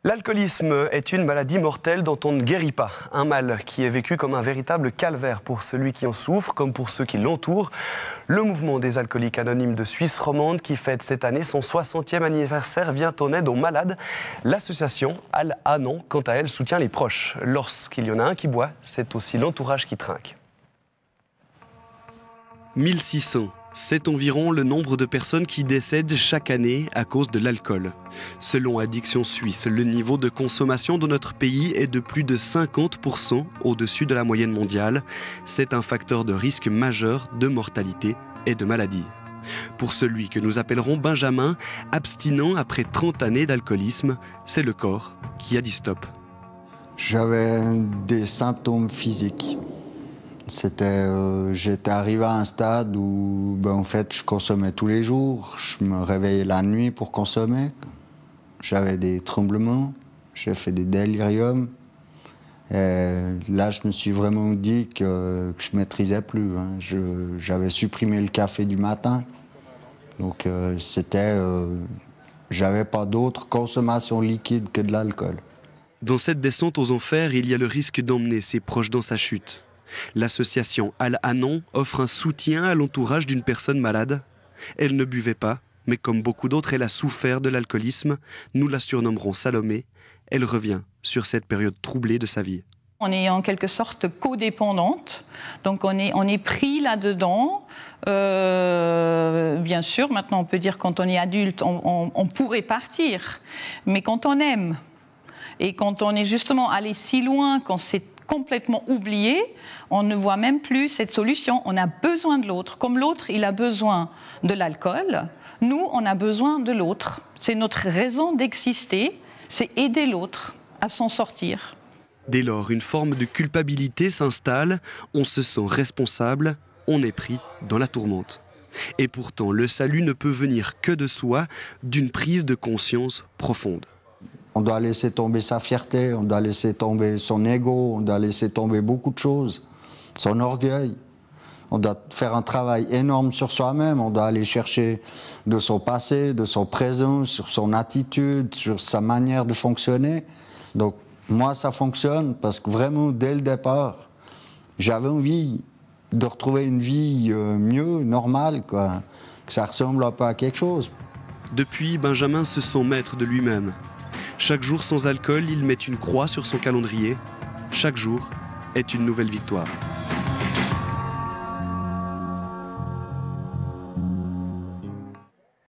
L'alcoolisme est une maladie mortelle dont on ne guérit pas. Un mal qui est vécu comme un véritable calvaire pour celui qui en souffre, comme pour ceux qui l'entourent. Le mouvement des alcooliques anonymes de Suisse romande, qui fête cette année son 60e anniversaire, vient en aide aux malades. L'association Al-Anon, quant à elle, soutient les proches. Lorsqu'il y en a un qui boit, c'est aussi l'entourage qui trinque. 1600. C'est environ le nombre de personnes qui décèdent chaque année à cause de l'alcool. Selon Addiction Suisse, le niveau de consommation de notre pays est de plus de 50% au-dessus de la moyenne mondiale. C'est un facteur de risque majeur de mortalité et de maladie. Pour celui que nous appellerons Benjamin, abstinent après 30 années d'alcoolisme, c'est le corps qui a dit stop. J'avais des symptômes physiques. J'étais arrivé à un stade où en fait, je consommais tous les jours. Je me réveillais la nuit pour consommer. J'avais des tremblements, j'ai fait des déliriums. Et là, je me suis vraiment dit que je ne maîtrisais plus. J'avais supprimé le café du matin. Donc, j'avais pas d'autre consommation liquide que de l'alcool. Dans cette descente aux enfers, il y a le risque d'emmener ses proches dans sa chute. L'association Al-Anon offre un soutien à l'entourage d'une personne malade. Elle ne buvait pas, mais comme beaucoup d'autres, elle a souffert de l'alcoolisme. Nous la surnommerons Salomé. Elle revient sur cette période troublée de sa vie. On est en quelque sorte codépendante, donc on est pris là-dedans. Bien sûr, maintenant on peut dire quand on est adulte, on pourrait partir, mais quand on aime et quand on est justement allé si loin, quand c'est complètement oublié, on ne voit même plus cette solution. On a besoin de l'autre. Comme l'autre, il a besoin de l'alcool, nous, on a besoin de l'autre. C'est notre raison d'exister, c'est aider l'autre à s'en sortir. Dès lors, une forme de culpabilité s'installe, on se sent responsable, on est pris dans la tourmente. Et pourtant, le salut ne peut venir que de soi, d'une prise de conscience profonde. On doit laisser tomber sa fierté, on doit laisser tomber son ego, on doit laisser tomber beaucoup de choses, son orgueil. On doit faire un travail énorme sur soi-même, on doit aller chercher de son passé, de son présent, sur son attitude, sur sa manière de fonctionner. Donc moi, ça fonctionne parce que vraiment, dès le départ, j'avais envie de retrouver une vie mieux, normale, quoi, que ça ressemble un peu à quelque chose. Depuis, Benjamin se sent maître de lui-même. Chaque jour sans alcool, il met une croix sur son calendrier. Chaque jour est une nouvelle victoire.